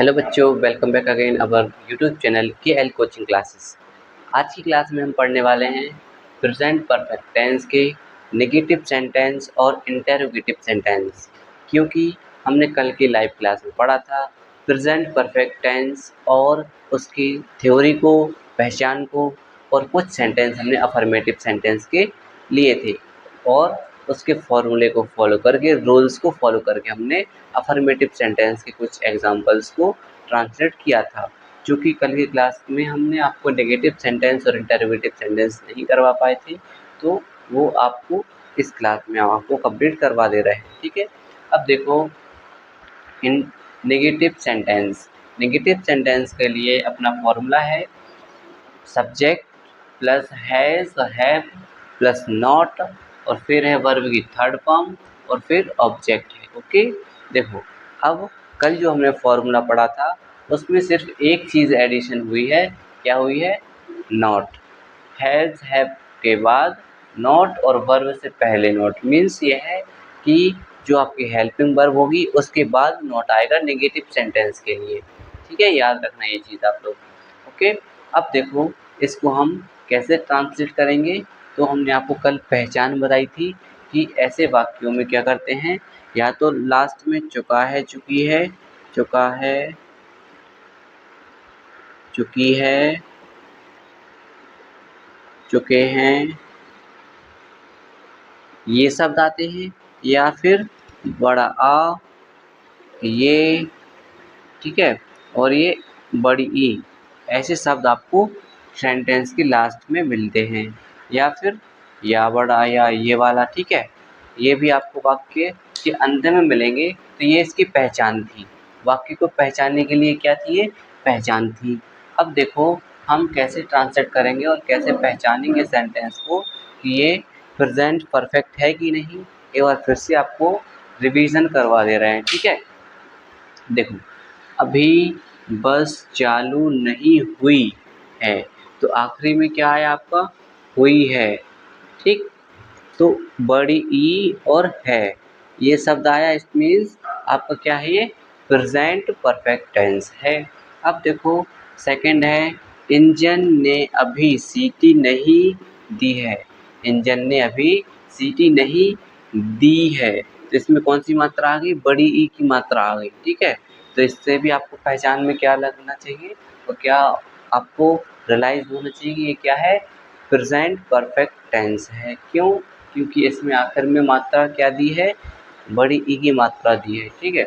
Hello बच्चों, welcome back again our YouTube channel के L coaching classes. आज की क्लास में हम पढ़ने वाले हैं प्रेजेंट परफेक्ट टेंस के नेगेटिव सेंटेंस और इंटरोगेटिव सेंटेंस। क्योंकि हमने कल की लाइव क्लास में पढ़ा था प्रेजेंट परफेक्ट टेंस और उसकी थ्योरी को, पहचान को, और कुछ सेंटेंस हमने अफर्मेटिव सेंटेंस के लिए थे और उसके फॉर्मूले को फॉलो करके, रूल्स को फॉलो करके हमने अफर्मेटिव सेंटेंस के कुछ एग्जांपल्स को ट्रांसलेट किया था। चूँकि कल की क्लास में हमने आपको नेगेटिव सेंटेंस और इंटरोगेटिव सेंटेंस नहीं करवा पाए थे, तो वो आपको इस क्लास में आपको कंप्लीट करवा दे रहे हैं। ठीक है, अब देखो इन नेगेटिव सेंटेंस के लिए अपना फॉर्मूला है subject plus has have plus not और फिर है वर्ब की थर्ड फॉर्म और फिर ऑब्जेक्ट है। ओके, देखो अब कल जो हमने फॉर्मूला पढ़ा था उसमें सिर्फ एक चीज़ एडिशन हुई है। क्या हुई है? नॉट। हैज़ हैव के बाद नॉट और वर्ब से पहले नॉट। मीन्स ये है कि जो आपकी हेल्पिंग वर्ब होगी उसके बाद नॉट आएगा नेगेटिव सेंटेंस के लिए। ठीक है, याद रखना ये चीज़ आप लोग। ओके, अब देखो इसको हम कैसे ट्रांसलेट करेंगे। तो हमने आपको कल पहचान बताई थी कि ऐसे वाक्यों में क्या करते हैं, या तो लास्ट में चुका है, चुकी है, चुका है, चुकी है, चुके हैं, ये शब्द आते हैं, या फिर बड़ा आ, ये, ठीक है, और ये बड़ी ई, ऐसे शब्द आपको सेंटेंस के लास्ट में मिलते हैं, या फिर या बड़ा या ये वाला। ठीक है, ये भी आपको वाक्य के अंत में मिलेंगे। तो ये इसकी पहचान थी। वाक्य को पहचानने के लिए क्या थी? ये पहचान थी। अब देखो हम कैसे ट्रांसलेट करेंगे और कैसे पहचानेंगे सेंटेंस को कि ये प्रेजेंट परफेक्ट है कि नहीं। एक बार फिर से आपको रिवीजन करवा दे रहे हैं। ठीक है, देखो अभी बस चालू नहीं हुई है, तो आखिरी में क्या है आपका? हुई है। ठीक, तो बड़ी ई और है ये शब्द आया, इट मीन्स आपका क्या है? ये प्रेजेंट परफेक्ट टेंस है। अब देखो सेकंड है इंजन ने अभी सीटी नहीं दी है। इंजन ने अभी सीटी नहीं दी है, तो इसमें कौन सी मात्रा आ गई? बड़ी ई की मात्रा आ गई। ठीक है, तो इससे भी आपको पहचान में क्या लगना चाहिए और क्या आपको रियलाइज होना चाहिए कि ये क्या है? प्रेजेंट परफेक्ट टेंस है। क्यों? क्योंकि इसमें आखिर में मात्रा क्या दी है? बड़ी ई की मात्रा दी है। ठीक है,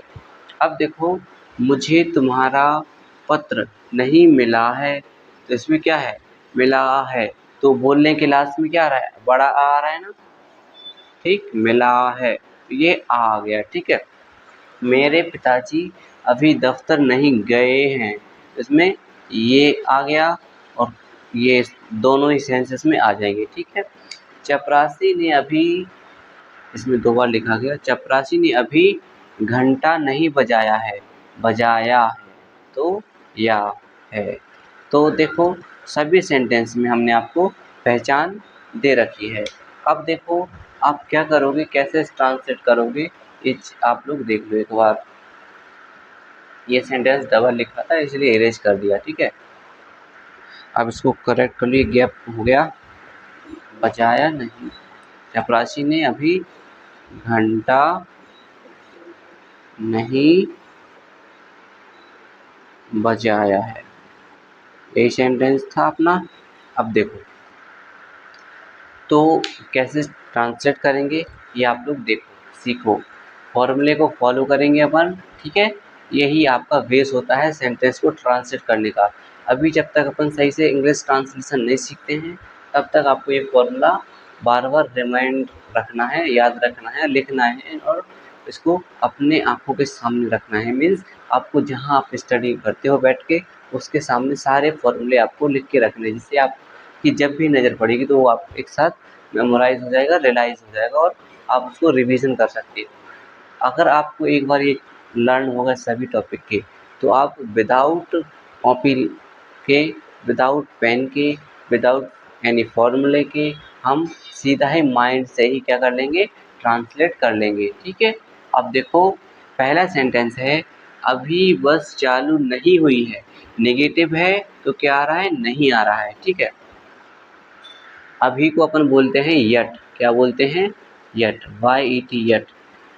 अब देखो मुझे तुम्हारा पत्र नहीं मिला है, तो इसमें क्या है? मिला है, तो बोलने के लास्ट में क्या आ रहा है? बड़ा आ रहा है ना। ठीक, मिला है, ये आ गया। ठीक है, मेरे पिताजी अभी दफ्तर नहीं गए हैं, इसमें ये आ गया और ये दोनों ही सेंसेस में आ जाएंगे। ठीक है, चपरासी ने अभी, इसमें दो बार लिखा गया, चपरासी ने अभी घंटा नहीं बजाया है, बजाया है, तो या है। तो देखो सभी सेंटेंस में हमने आपको पहचान दे रखी है। अब देखो आप क्या करोगे, कैसे ट्रांसलेट करोगे, ये आप लोग देख लो एक बार। ये सेंटेंस डबल लिखा था इसलिए इरेज कर दिया। ठीक है, अब इसको करेक्ट कर लिए, गैप हो गया। बजाया नहीं, चपरासी ने अभी घंटा नहीं बजाया है, यही सेंटेंस था अपना। अब देखो तो कैसे ट्रांसलेट करेंगे ये आप लोग देखो, सीखो, फॉर्मूले को फॉलो करेंगे अपन। ठीक है, यही आपका बेस होता है सेंटेंस को ट्रांसलेट करने का। अभी जब तक अपन सही से इंग्लिश ट्रांसलेशन नहीं सीखते हैं तब तक आपको ये फॉर्मूला बार बार रिमाइंड रखना है, याद रखना है, लिखना है और इसको अपने आँखों के सामने रखना है। मीन्स आपको जहाँ आप स्टडी करते हो बैठ के उसके सामने सारे फॉर्मूले आपको लिख के रखने, जिससे आपकी जब भी नज़र पड़ेगी तो वो आप एक साथ मेमोराइज हो जाएगा, रियलाइज हो जाएगा और आप उसको रिवीजन कर सकते हो। अगर आपको एक बार ये लर्न होगा सभी टॉपिक के, तो आप विदाउट कॉपी के, विदाउट पेन के, विदाउट एनी फॉर्मूले के हम सीधा ही माइंड से ही क्या कर लेंगे? ट्रांसलेट कर लेंगे। ठीक है, अब देखो पहला सेंटेंस है अभी बस चालू नहीं हुई है। नेगेटिव है तो क्या आ रहा है, नहीं आ रहा है, ठीक है। अभी को अपन बोलते हैं यट, क्या बोलते हैं, यट, YET यट,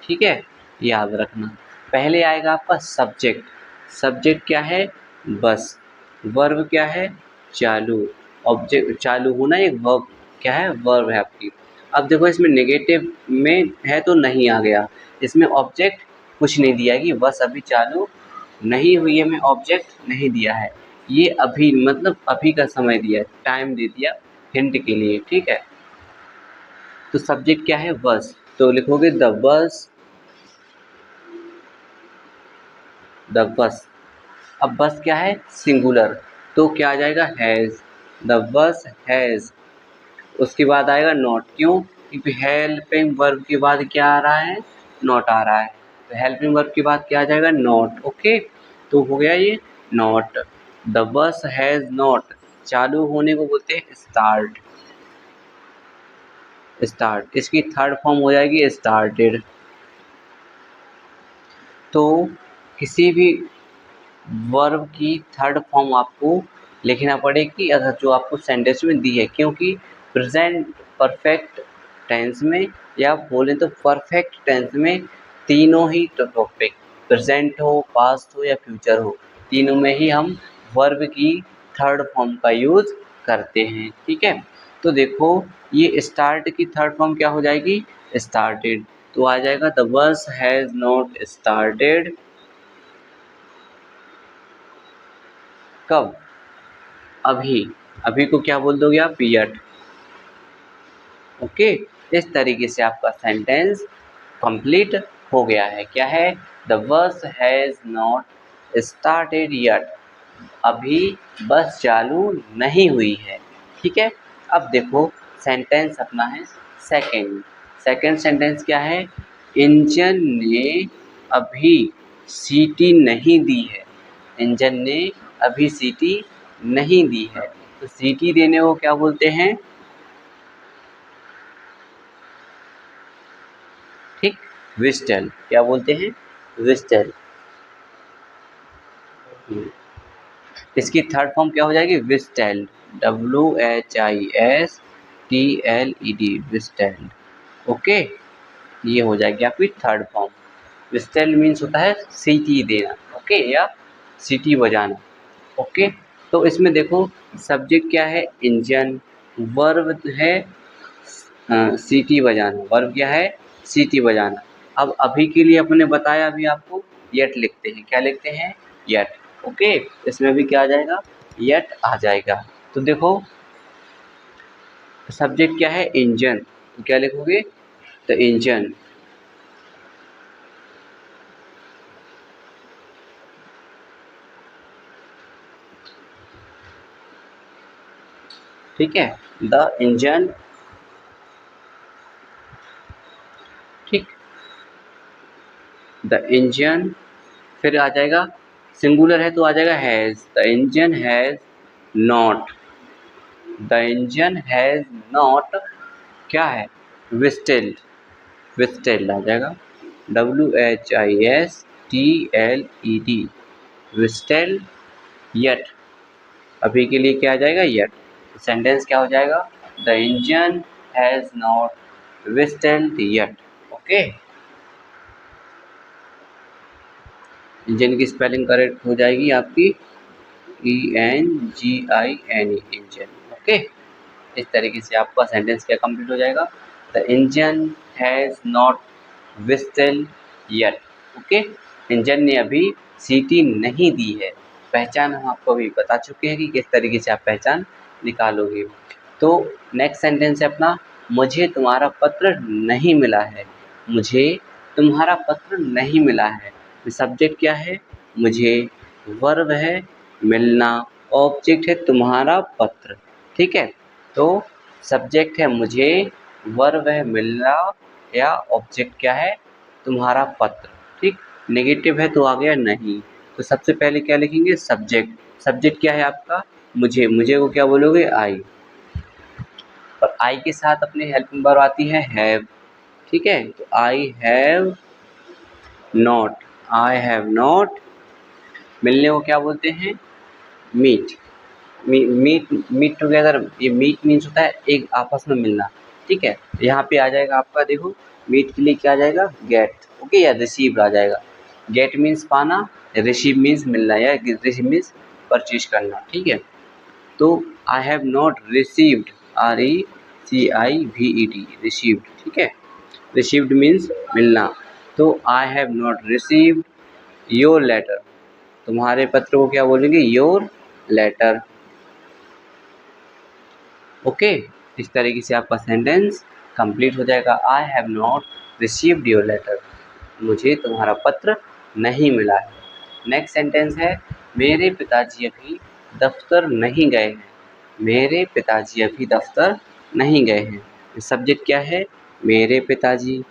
ठीक है, याद रखना। पहले आएगा आपका सब्जेक्ट, सब्जेक्ट क्या है, बस, वर्ब क्या है, चालू, ऑब्जेक्ट चालू होना एक वर्ब क्या है, वर्ब है आपकी। अब देखो इसमें नेगेटिव में है तो नहीं आ गया, इसमें ऑब्जेक्ट कुछ नहीं दिया कि बस अभी चालू नहीं हुई है, में ऑब्जेक्ट नहीं दिया है, ये अभी मतलब अभी का समय दिया है, टाइम दे दिया हिंट के लिए, ठीक है। तो सब्जेक्ट क्या है, बस, तो लिखोगे द बस, द बस। अब बस क्या है, सिंगुलर, तो क्या आ जाएगा, हैज़, द बस हैज़। उसके बाद आएगा नॉट, क्यों, क्योंकि हेल्पिंग वर्ब के बाद क्या आ रहा है, नॉट आ रहा है, तो हेल्पिंग वर्ब के बाद क्या आ जाएगा, नॉट, ओके। तो हो गया ये not. The bus has not, चालू होने को बोलते हैं स्टार्ट, स्टार्ट, इसकी थर्ड फॉर्म हो जाएगी स्टार्टेड। तो किसी भी वर्ब की थर्ड फॉर्म आपको लिखना पड़ेगी अगर जो आपको सेंटेंस में दी है, क्योंकि प्रेजेंट परफेक्ट टेंस में या बोले तो परफेक्ट टेंस में तीनों ही टॉपिक, प्रेजेंट हो, पास्ट हो या फ्यूचर हो, तीनों में ही हम वर्ब की थर्ड फॉर्म का यूज़ करते हैं, ठीक है। तो देखो ये स्टार्ट की थर्ड फॉर्म क्या हो जाएगी, स्टार्टेड, तो आ जाएगा the bus has not started, कब, अभी, अभी को क्या बोल दोगे आप, यट, ओके। इस तरीके से आपका सेंटेंस कंप्लीट हो गया है, क्या है, the bus has not started yet, अभी बस चालू नहीं हुई है, ठीक है। अब देखो सेंटेंस अपना है सेकंड, सेकंड सेंटेंस क्या है, इंजन ने अभी सीटी नहीं दी है, इंजन ने अभी सीटी नहीं दी है, तो सीटी देने को क्या बोलते हैं, ठीक, विस्टल, क्या बोलते हैं, विस्टल। इसकी थर्ड फॉर्म क्या हो जाएगी, विस्टेल्ड, WHISTLED, विस्टेल्ड, ओके। ये हो जाएगी आपकी थर्ड फॉर्म। विस्टेल्ड मीन्स होता है सीटी देना, ओके, या सीटी बजाना, ओके। तो इसमें देखो सब्जेक्ट क्या है, इंजन, वर्ब है सीटी बजाना, वर्ब क्या है, सीटी बजाना। अब अभी के लिए अपने बताया अभी आपको, यट लिखते हैं, क्या लिखते हैं, यट, ओके। इसमें भी क्या आ जाएगा, यट आ जाएगा। तो देखो सब्जेक्ट क्या है, इंजन, तो क्या लिखोगे, तो इंजन, ठीक है, द इंजन, ठीक, द इंजन। फिर आ जाएगा सिंगुलर है तो आ जाएगा has, the engine has not, the engine has not क्या है, विस्टेल्ड, विस्टेल्ड आ जाएगा, WHISTLED, विस्टेल्ड यट, अभी के लिए क्या आ जाएगा, यट। सेंटेंस क्या हो जाएगा, the engine has not whistled yet, okay. Engine की स्पेलिंग करेक्ट हो जाएगी आपकी ENGINE, इंजन, ओके। इस तरीके से आपका सेंटेंस क्या कंप्लीट हो जाएगा, the engine has not whistle yet, okay. Engine ने अभी सीटी नहीं दी है। पहचान हम आपको अभी बता चुके हैं कि किस तरीके से आप पहचान निकालोगे। तो नेक्स्ट सेंटेंस है अपना, मुझे तुम्हारा पत्र नहीं मिला है, मुझे तुम्हारा पत्र नहीं मिला है। सब्जेक्ट क्या है, मुझे, वर्ब है मिलना, ऑब्जेक्ट है तुम्हारा पत्र, ठीक है। तो सब्जेक्ट है मुझे, वर्ब है मिलना, या ऑब्जेक्ट क्या है, तुम्हारा पत्र, ठीक। नेगेटिव है तो आ गया नहीं, तो सबसे पहले क्या लिखेंगे, सब्जेक्ट, सब्जेक्ट क्या है आपका, मुझे, मुझे को क्या बोलोगे, आई, और आई के साथ अपने हेल्पिंग वर्ब आती है हैव, ठीक है। तो I have not, I have not मिलने को क्या बोलते हैं? मीट। मीट टुगेदर, ये मीट मीन्स होता है एक आपस में मिलना, ठीक है। यहाँ पे आ जाएगा आपका, देखो मीट के लिए क्या आ जाएगा? गेट, ओके, या रिसीव आ जाएगा। गेट मीन्स पाना, रिसीव मीन्स मिलना, या रिसीव मीन्स परचेज करना, ठीक है। तो I have not received, RECIVED, received, ठीक है। रिसीव्ड मीन्स मिलना, तो I have not received your letter, तुम्हारे पत्र को क्या बोलेंगे? Your letter, okay. इस तरीके से आपका सेंटेंस कंप्लीट हो जाएगा। I have not received your letter, मुझे तुम्हारा पत्र नहीं मिला है। नेक्स्ट सेंटेंस है, मेरे पिताजी अभी दफ्तर नहीं गए हैं। मेरे पिताजी अभी दफ्तर नहीं गए हैं। सब्जेक्ट क्या है? मेरे पिताजी।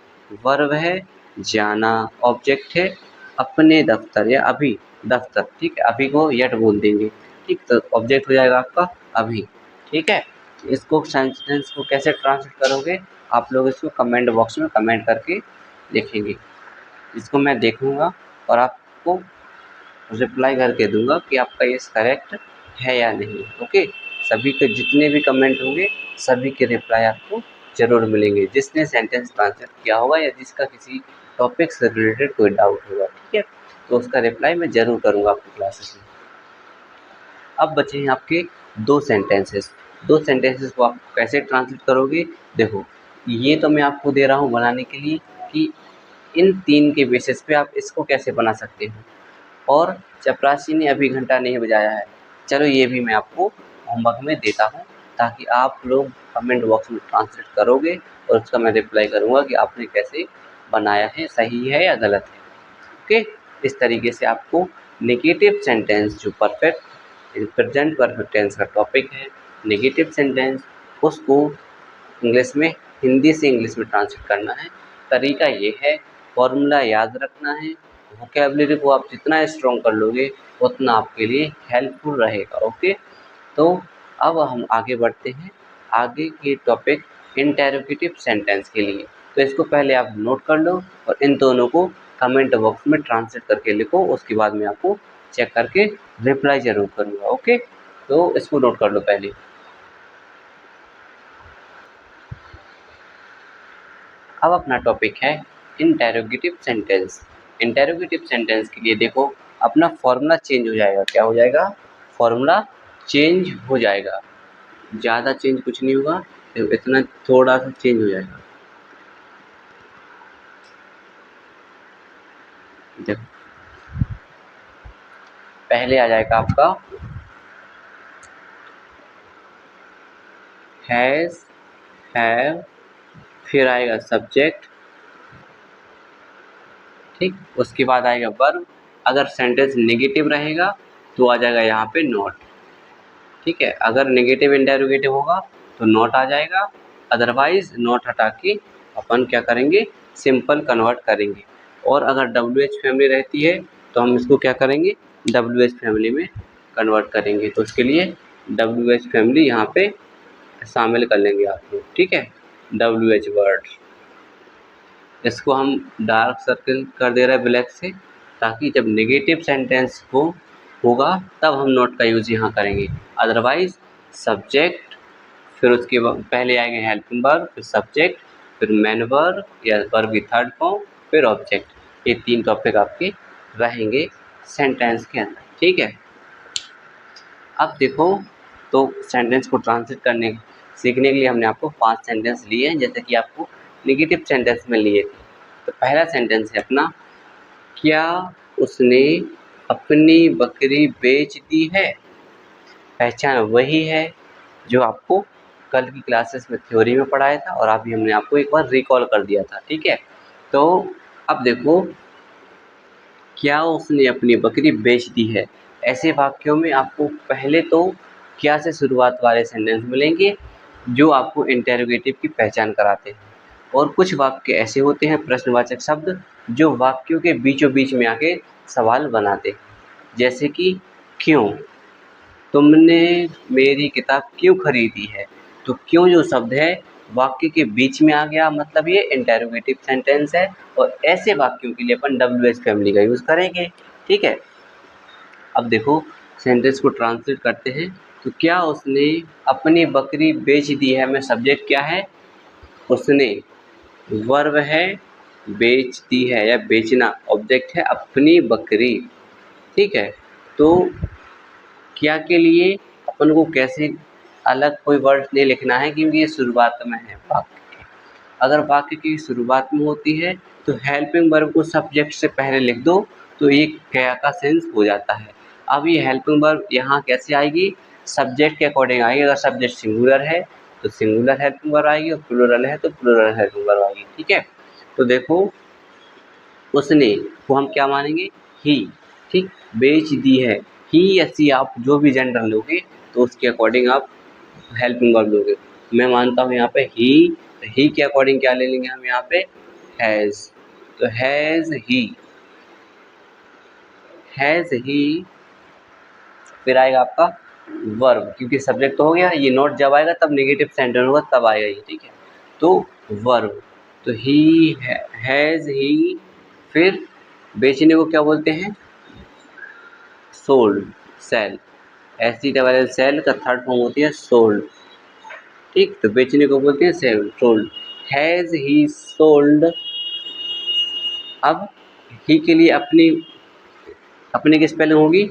वर्ब है जाना, ऑब्जेक्ट है अपने दफ्तर या अभी दफ्तर, ठीक है। अभी को यट बोल देंगे, ठीक, तो ऑब्जेक्ट हो जाएगा आपका अभी, ठीक है। इसको सेंटेंस को कैसे ट्रांसलेट करोगे आप लोग इसको कमेंट बॉक्स में कमेंट करके लिखेंगे, इसको मैं देखूंगा और आपको रिप्लाई करके दूंगा कि आपका ये करेक्ट है या नहीं, ओके। सभी के जितने भी कमेंट होंगे सभी के रिप्लाई आपको ज़रूर मिलेंगे, जिसने सेंटेंस ट्रांसलेट किया होगा या जिसका किसी टॉपिक से रिलेटेड कोई डाउट होगा, ठीक है, तो उसका रिप्लाई मैं ज़रूर करूँगा आपकी क्लासेस में। अब बचे हैं आपके दो सेंटेंसेस को आप कैसे ट्रांसलेट करोगे? देखो, ये तो मैं आपको दे रहा हूँ बनाने के लिए कि इन 3 के बेसिस पे आप इसको कैसे बना सकते हो। और चपरासी ने अभी घंटा नहीं बजाया है, चलो ये भी मैं आपको होमवर्क में देता हूँ, ताकि आप लोग कमेंट बॉक्स में ट्रांसलेट करोगे और उसका मैं रिप्लाई करूँगा कि आपने कैसे बनाया है, सही है या गलत है, ओके। इस तरीके से आपको नेगेटिव सेंटेंस जो प्रेजेंट परफेक्ट टेंस का टॉपिक है, नेगेटिव सेंटेंस, उसको इंग्लिश में हिंदी से इंग्लिश में ट्रांसलेट करना है। तरीका ये है, फॉर्मूला याद रखना है, वोकैबुलरी को आप जितना स्ट्रॉन्ग कर लोगे उतना आपके लिए हेल्पफुल रहेगा, ओके। तो अब हम आगे बढ़ते हैं आगे के टॉपिक इंटेरोगेटिव सेंटेंस के लिए। तो इसको पहले आप नोट कर लो और इन दोनों को कमेंट बॉक्स में ट्रांसलेट करके लिखो, उसके बाद मैं आपको चेक करके रिप्लाई ज़रूर करूँगा, ओके। तो इसको नोट कर लो पहले। अब अपना टॉपिक है इंटेरोगेटिव सेंटेंस। इंटेरोगेटिव सेंटेंस के लिए देखो अपना फॉर्मूला चेंज हो जाएगा, क्या हो जाएगा? फॉर्मूला चेंज हो जाएगा, ज़्यादा चेंज कुछ नहीं होगा, इतना थोड़ा सा चेंज हो जाएगा। देखो पहले आ जाएगा आपका हैज़, हैव, फिर आएगा सब्जेक्ट, ठीक, उसके बाद आएगा वर्ब। अगर सेंटेंस नेगेटिव रहेगा तो आ जाएगा यहाँ पे नॉट, ठीक है। अगर नेगेटिव इंटेरोगेटिव होगा तो नॉट आ जाएगा, अदरवाइज नॉट हटा के अपन क्या करेंगे? सिंपल कन्वर्ट करेंगे। और अगर WH फैमिली रहती है तो हम इसको क्या करेंगे? WH फैमिली में कन्वर्ट करेंगे। तो उसके लिए WH फैमिली यहाँ पे शामिल कर लेंगे आप लोग, ठीक है। WH वर्ड, इसको हम डार्क सर्कल कर दे रहे हैं ब्लैक से, ताकि जब नेगेटिव सेंटेंस होगा तब हम नॉट का यूज़ यहाँ करेंगे, अदरवाइज सब्जेक्ट, फिर उसके बाद पहले आएंगे हेल्पिंग वर्ब, फिर सब्जेक्ट, फिर मेन वर्ब या वर्ब की थर्ड फॉर्म, फिर ऑब्जेक्ट। ये 3 टॉपिक आपके रहेंगे सेंटेंस के अंदर, ठीक है। अब देखो, तो सेंटेंस को ट्रांसलेट सीखने के लिए हमने आपको 5 सेंटेंस लिए हैं, जैसे कि आपको नेगेटिव सेंटेंस में लिए थे। तो पहला सेंटेंस है अपना, क्या उसने अपनी बकरी बेच दी है? पहचान वही है जो आपको कल की क्लासेस में थ्योरी में पढ़ाया था और अभी हमने आपको एक बार रिकॉल कर दिया था, ठीक है। तो अब देखो, क्या उसने अपनी बकरी बेच दी है, ऐसे वाक्यों में आपको पहले तो क्या से शुरुआत वाले सेंटेंस मिलेंगे जो आपको इंटेरोगेटिव की पहचान कराते हैं, और कुछ वाक्य ऐसे होते हैं प्रश्नवाचक शब्द जो वाक्यों के बीचों बीच में आके सवाल बनाते हैं, जैसे कि क्यों, तुमने मेरी किताब क्यों खरीदी है? तो क्यों जो शब्द है वाक्य के बीच में आ गया, मतलब ये इंटेरोगेटिव सेंटेंस है, और ऐसे वाक्यों के लिए अपन WH फैमिली का यूज़ करेंगे, ठीक है। अब देखो सेंटेंस को ट्रांसलेट करते हैं, तो क्या उसने अपनी बकरी बेच दी है में सब्जेक्ट क्या है, उसने, वर्ब है बेच दी है या बेचना, ऑब्जेक्ट है अपनी बकरी। ठीक है, तो क्या के लिए अपन को कैसे अलग कोई वर्ड नहीं लिखना है, क्योंकि ये शुरुआत में है वाक्य के। अगर वाक्य की शुरुआत में होती है तो हेल्पिंग वर्ब को सब्जेक्ट से पहले लिख दो, तो ये क्रिया का सेंस हो जाता है। अब ये हेल्पिंग वर्ब यहाँ कैसे आएगी, सब्जेक्ट के अकॉर्डिंग आएगी। अगर सब्जेक्ट सिंगुलर है तो सिंगुलर हेल्पिंग वर्ब आएगी, और प्लूरल है तो प्लूरल हेल्पिंग वर्ब आएगी। ठीक है, तो देखो उसने को हम क्या मानेंगे, ही। ठीक, बेच दी है, ही या सी, आप जो भी जेंडर लोगे तो उसके अकॉर्डिंग आप हेल्पिंग वर्ब लोगे। मैं मानता हूँ यहाँ पे ही, तो ही के अकॉर्डिंग क्या ले लेंगे हम यहाँ पे, हैज़। तो हैज़ ही, फिर आएगा आपका वर्ब, क्योंकि सब्जेक्ट तो हो गया, ये नोट जब आएगा तब नेगेटिव सेंटेंस होगा तब आएगा ये। ठीक है, तो वर्ब, तो ही, हैज़ ही, फिर बेचने को क्या बोलते हैं, सोल्ड, सेल, SELL, सेल का थर्ड फॉर्म होती है सोल्ड। ठीक, तो बेचने को बोलते हैं sell, sold. Has he sold, अब ही के लिए अपनी की स्पेलिंग होगी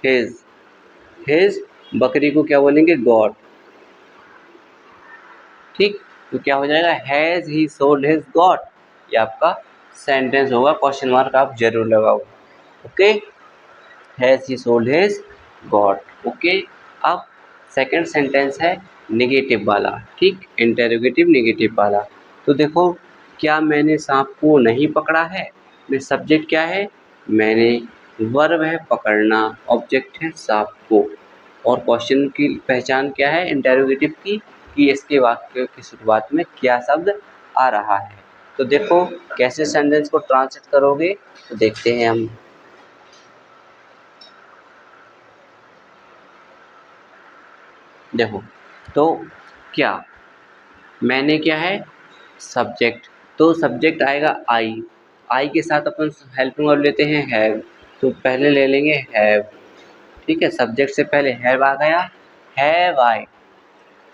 हिज, बकरी को क्या बोलेंगे, गॉट। ठीक, तो क्या हो जाएगा, has he sold his got. ये आपका सेंटेंस होगा, क्वेश्चन मार्क आप जरूर लगाओ। Okay, has he sold his got. Okay, अब सेकंड सेंटेंस है नेगेटिव वाला। ठीक, इंटेरोगेटिव नेगेटिव वाला। तो देखो, क्या मैंने सांप को नहीं पकड़ा है में सब्जेक्ट क्या है, मैंने, वर्ब है पकड़ना, ऑब्जेक्ट है सांप को, और क्वेश्चन की पहचान क्या है इंटेरोगेटिव की, कि इसके वाक्य की शुरुआत में क्या शब्द आ रहा है। तो देखो कैसे सेंटेंस को ट्रांसलेट करोगे, तो देखते हैं हम। देखो, तो क्या, मैंने क्या है, सब्जेक्ट, तो सब्जेक्ट आएगा आई के साथ अपन हेल्पिंग वर्ब लेते हैं हैव, तो पहले ले लेंगे हैव। ठीक है, सब्जेक्ट से पहले हैव आ गया, हैव आई,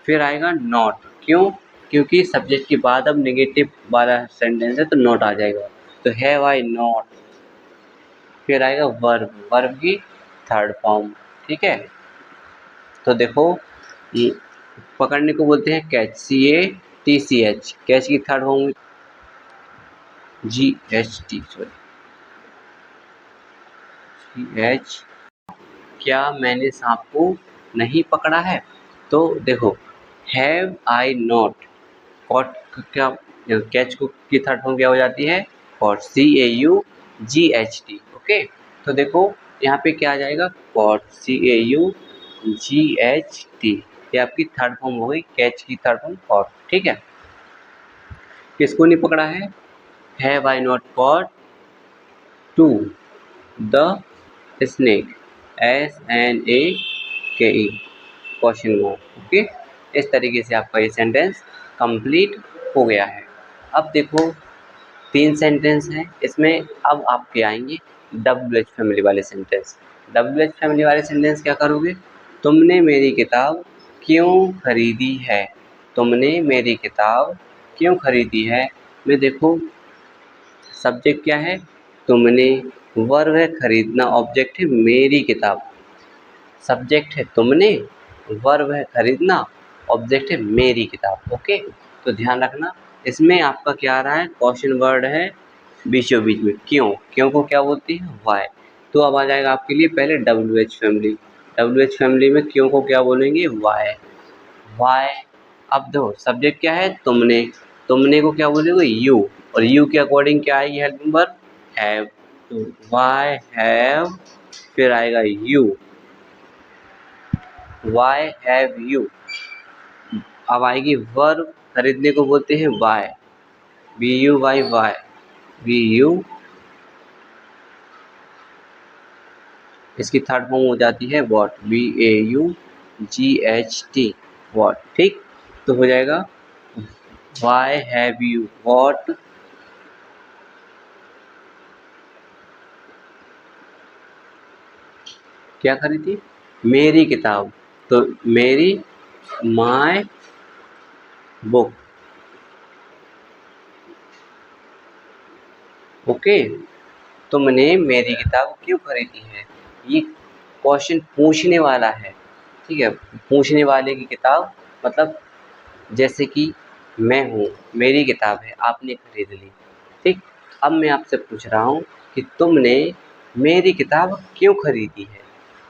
फिर आएगा नॉट, क्यों, क्योंकि सब्जेक्ट के बाद अब नेगेटिव वाला सेंटेंस है तो नॉट आ जाएगा, तो हैव आई नॉट। फिर आएगा वर्ब की थर्ड फॉर्म। ठीक है, तो देखो ये पकड़ने को बोलते हैं कैच, CATCH, कैच की थर्ड फॉर्म GHT, GH। क्या मैंने सांप को नहीं पकड़ा है, तो देखो हैव आई नॉट, कॉट क्या, कैच को की थर्ड फॉर्म क्या हो जाती है, कॉट, CAUGHT। ओके, तो देखो यहाँ पे क्या आ जाएगा, कॉट, CAUGHT, ये आपकी थर्ड फॉर्म हो गई, कैच की थर्ड फॉर्म कॉट। ठीक है, किसको नहीं पकड़ा है, have I not caught to the snake, SNAKE, question mark. Okay, इस तरीके से आपका ये सेंटेंस कंप्लीट हो गया है। अब देखो 3 सेंटेंस हैं इसमें, अब आपके आएंगे WH फैमिली वाले सेंटेंस। WH फैमिली वाले सेंटेंस क्या करोगे, तुमने मेरी किताब क्यों खरीदी है, तुमने मेरी किताब क्यों खरीदी है में देखो सब्जेक्ट क्या है, तुमने, वर्ब है खरीदना, ऑब्जेक्ट है मेरी किताब, सब्जेक्ट है तुमने, वर्ब है खरीदना, ऑब्जेक्ट है मेरी किताब। ओके, तो ध्यान रखना इसमें आपका क्या आ रहा है, क्वेश्चन वर्ड है बीचों बीच में, क्यों को क्या बोलती है, वाई। तो अब आ जाएगा आपके लिए पहले WH फैमिली, WH फैमिली में क्यों को क्या बोलेंगे, वाई। अब दो सब्जेक्ट क्या है, तुमने को क्या बोलेंगे, यू, और यू के अकॉर्डिंग क्या आएगी हेल्पिंग वर्ब, हैव, तो वाई हैव, फिर आएगा यू, वाई हैव यू। अब आएगी वर्ब, खरीदने को बोलते हैं बाय, BUY, वाई, BU, इसकी थर्ड फॉर्म हो जाती है वॉट, BAUGHT, वॉट। ठीक, तो हो जाएगा वाई हैव यू वॉट, क्या खरीदी? मेरी किताब। तो मेरी माय बुक। ओके, तुमने मेरी किताब क्यों खरीदी है? ये क्वेश्चन पूछने वाला है, ठीक है। पूछने वाले की किताब मतलब जैसे कि मैं हूँ, मेरी किताब है, आपने खरीद ली, ठीक। अब मैं आपसे पूछ रहा हूँ कि तुमने मेरी किताब क्यों खरीदी है,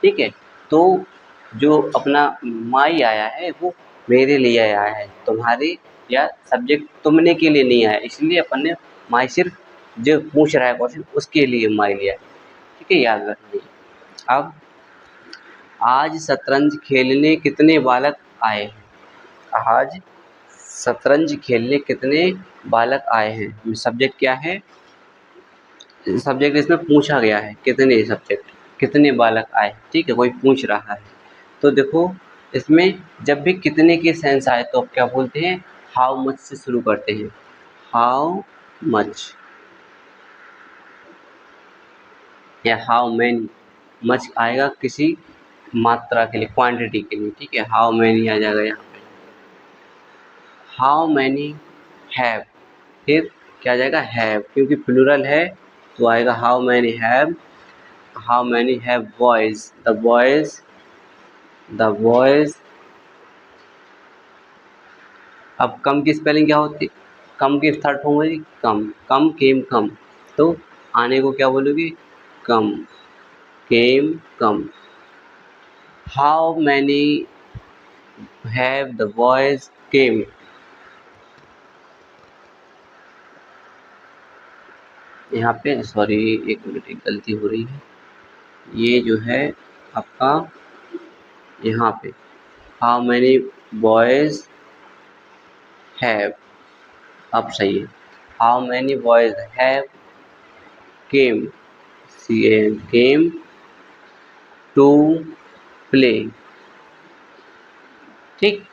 ठीक है। तो जो अपना माई आया है वो मेरे लिए आया है, तुम्हारे या सब्जेक्ट तुमने के लिए नहीं आया, इसलिए अपन ने माई सिर्फ जो पूछ रहा है क्वेश्चन उसके लिए माई लिया है, ठीक है, याद रखना। अब आज शतरंज खेलने कितने बालक आए हैं? आज शतरंज खेलने कितने बालक आए हैं? सब्जेक्ट क्या है? सब्जेक्ट इसमें पूछा गया है कितने, सब्जेक्ट कितने बालक आए, ठीक है, कोई पूछ रहा है। तो देखो इसमें जब भी कितने के सेंस आए तो क्या बोलते हैं? हाउ मच से शुरू करते हैं, हाउ मच या हाउ मैनी। मच आएगा किसी मात्रा के लिए, क्वांटिटी के लिए, ठीक है, हाउ मैनी आ जाएगा यहाँ पे। हाउ मैनी हैव, फिर क्या आ जाएगा? हैव, क्योंकि प्लूरल है तो आएगा how many have. How many have boys? The boys. अब कम की स्पेलिंग क्या होती? कम की थर्ड फॉर्म होगी कम, कम केम कम, तो आने को क्या बोलोगे? Come, came come. How many have the boys came? यहाँ पे सॉरी, एक मिनट, एक गलती हो रही है। ये जो है आपका यहाँ पे हाउ मैनी बॉयज हैव, अब सही है। How many boys have came, came to play, ठीक।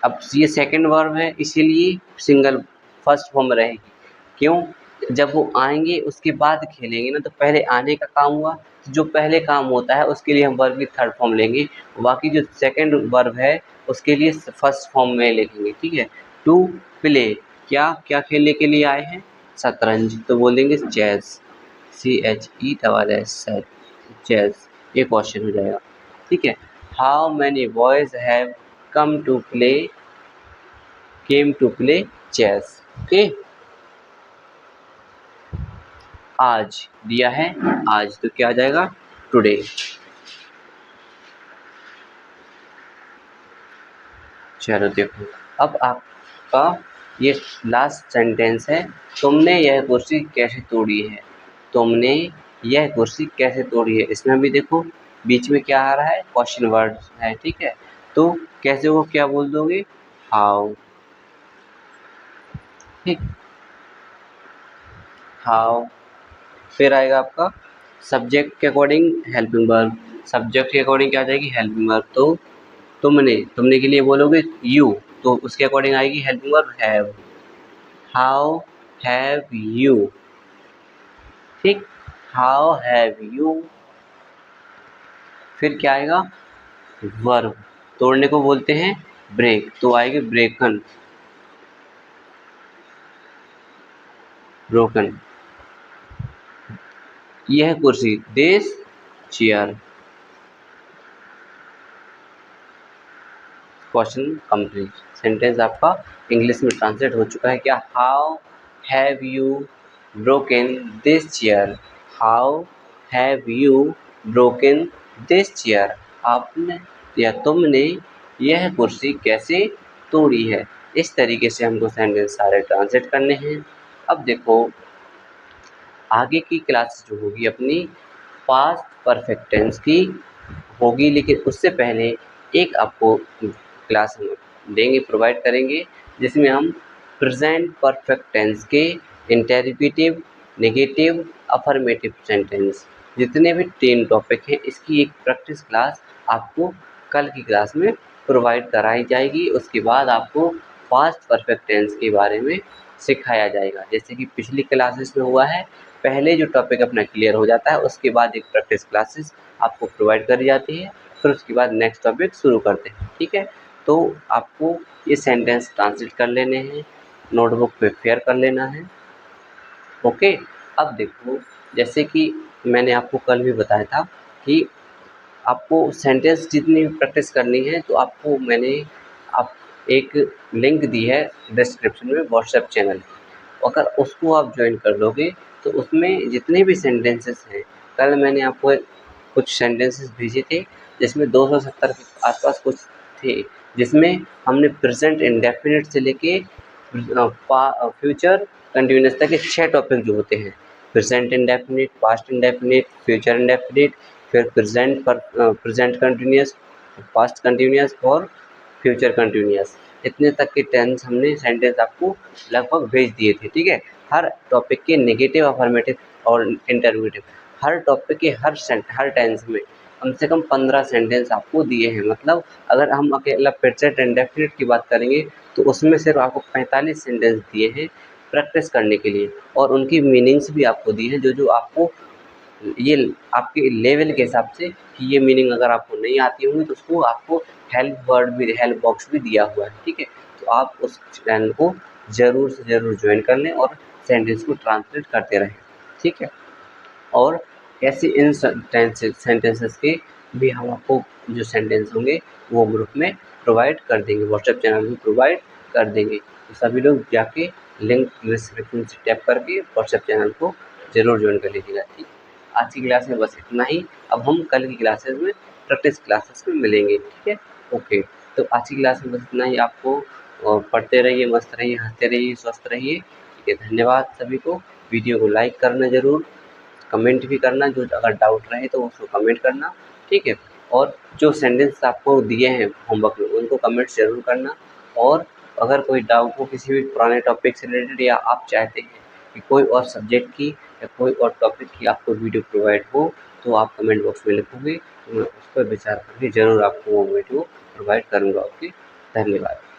अब ये सेकंड वर्ब है इसीलिए सिंगल फर्स्ट फॉर्म रहेगी। क्यों? जब वो आएंगे उसके बाद खेलेंगे ना, तो पहले आने का काम हुआ, तो जो पहले काम होता है उसके लिए हम वर्ब की थर्ड फॉर्म लेंगे, बाकी जो सेकंड वर्ब है उसके लिए फर्स्ट फॉर्म में लिखेंगे, ठीक है। टू प्ले, क्या क्या खेलने के लिए आए हैं? शतरंज, तो बोलेंगे चेस, CHESS, चेस। ये क्वेश्चन हो जाएगा, ठीक है। How many boys have come to play, came to play chess, okay. आज दिया है, आज, तो क्या आ जाएगा? टुडे। चलो देखो, अब आपका ये लास्ट सेंटेंस है, तुमने यह कुर्सी कैसे तोड़ी है? तुमने यह कुर्सी कैसे तोड़ी है? इसमें भी देखो बीच में क्या आ रहा है? क्वेश्चन वर्ड है, ठीक है। तो कैसे वो क्या बोल दोगे? हाउ, ठीक, हाउ। फिर आएगा आपका सब्जेक्ट के अकॉर्डिंग हेल्पिंग वर्ब, सब्जेक्ट के अकॉर्डिंग क्या आ जाएगी? Helping verb. तो तुमने के लिए बोलोगे यू, तो उसके अकॉर्डिंग आएगी helping verb have, how have you, ठीक, हाउ हैव यू। फिर क्या आएगा? वर्ब, तोड़ने को बोलते हैं ब्रेक, तो आएगी ब्रेकन, ब्रोकन। यह कुर्सी, this chair. Question complete, sentence आपका इंग्लिश में ट्रांसलेट हो चुका है क्या? How have you broken this chair, how have you broken this chair. आपने या तुमने यह कुर्सी कैसे तोड़ी है? इस तरीके से हमको सेंटेंस सारे ट्रांसलेट करने हैं। अब देखो आगे की क्लास जो होगी अपनी पास्ट परफेक्ट टेंस की होगी, लेकिन उससे पहले एक आपको क्लास हम देंगे, प्रोवाइड करेंगे, जिसमें हम प्रेजेंट परफेक्ट टेंस के इंटेरोगेटिव, नेगेटिव, अफर्मेटिव सेंटेंस, जितने भी 3 टॉपिक हैं, इसकी एक प्रैक्टिस क्लास आपको कल की क्लास में प्रोवाइड कराई जाएगी। उसके बाद आपको पास्ट परफेक्ट टेंस के बारे में सिखाया जाएगा, जैसे कि पिछली क्लासेस में हुआ है पहले जो टॉपिक अपना क्लियर हो जाता है उसके बाद एक प्रैक्टिस क्लासेस आपको प्रोवाइड करी जाती है, फिर उसके बाद नेक्स्ट टॉपिक शुरू करते हैं। ठीक है, तो आपको ये सेंटेंस ट्रांसलेट कर लेने हैं, नोटबुक पे फेयर कर लेना है। ओके, अब देखो जैसे कि मैंने आपको कल भी बताया था कि आपको सेंटेंस जितनी प्रैक्टिस करनी है तो आपको मैंने आप एक लिंक दी है डिस्क्रिप्शन में व्हाट्सएप चैनल की, अगर उसको आप ज्वाइन कर लोगे तो उसमें जितने भी सेंटेंसेस हैं, कल मैंने आपको कुछ सेंटेंसेस भेजे थे जिसमें 270 के आसपास कुछ थे, जिसमें हमने प्रेजेंट इंडेफिनिट से लेके फ्यूचर कंटिन्यूअस तक के 6 टॉपिक जो होते हैं, present indefinite, past indefinite, future indefinite, फिर प्रेजेंट कंटिन्यूअस, पास्ट कंटिन्यूअस और फ्यूचर कंटिन्यूअस, इतने तक के टेंस हमने सेंटेंस आपको लगभग भेज दिए थे। ठीक है, हर टॉपिक के नेगेटिव, अफर्मेटिव और इंटरोगेटिव, हर टॉपिक के हर टेंस में कम से कम 15 सेंटेंस आपको दिए हैं। मतलब अगर हम अकेला प्रेजेंट इंडेफिनिट की बात करेंगे तो उसमें सिर्फ आपको 45 सेंटेंस दिए हैं प्रैक्टिस करने के लिए, और उनकी मीनिंग्स भी आपको दी हैं, जो आपको ये आपके लेवल के हिसाब से कि ये मीनिंग अगर आपको नहीं आती होंगी तो उसको आपको हेल्प बॉक्स भी दिया हुआ है। ठीक है, तो आप उस चैनल को ज़रूर से ज़रूर ज्वाइन कर लें और सेंटेंस को ट्रांसलेट करते रहें। ठीक है, और ऐसे इन सेंटेंसेस के भी हम आपको जो सेंटेंस होंगे वो ग्रुप में प्रोवाइड कर देंगे, व्हाट्सएप चैनल में प्रोवाइड कर देंगे, तो सभी लोग जाके लिंक डिस्क्रिप्शन से टैप करके व्हाट्सएप चैनल को ज़रूर ज्वाइन कर लीजिएगा। ठीक, आज की क्लास में बस इतना ही। अब हम कल की क्लासेस में प्रैक्टिस क्लासेस में मिलेंगे। ठीक है, ओके, तो आज की क्लास में बस इतना ही। आपको पढ़ते रहिए, मस्त रहिए, हंसते रहिए, स्वस्थ रहिए। ठीक है, धन्यवाद सभी को। वीडियो को लाइक करना ज़रूर, कमेंट भी करना, जो अगर डाउट रहे तो उसको कमेंट करना। ठीक है, और जो सेंटेंस आपको दिए हैं होमवर्क में उनको कमेंट ज़रूर करना, और अगर कोई डाउट हो किसी भी पुराने टॉपिक से रिलेटेड, या आप चाहते हैं कि कोई और सब्जेक्ट की या कोई और टॉपिक की आपको वीडियो प्रोवाइड हो तो आप कमेंट बॉक्स में लिखोगे, तो मैं उस पर विचार करके ज़रूर आपको वो वीडियो प्रोवाइड करूँगा। ओके, धन्यवाद।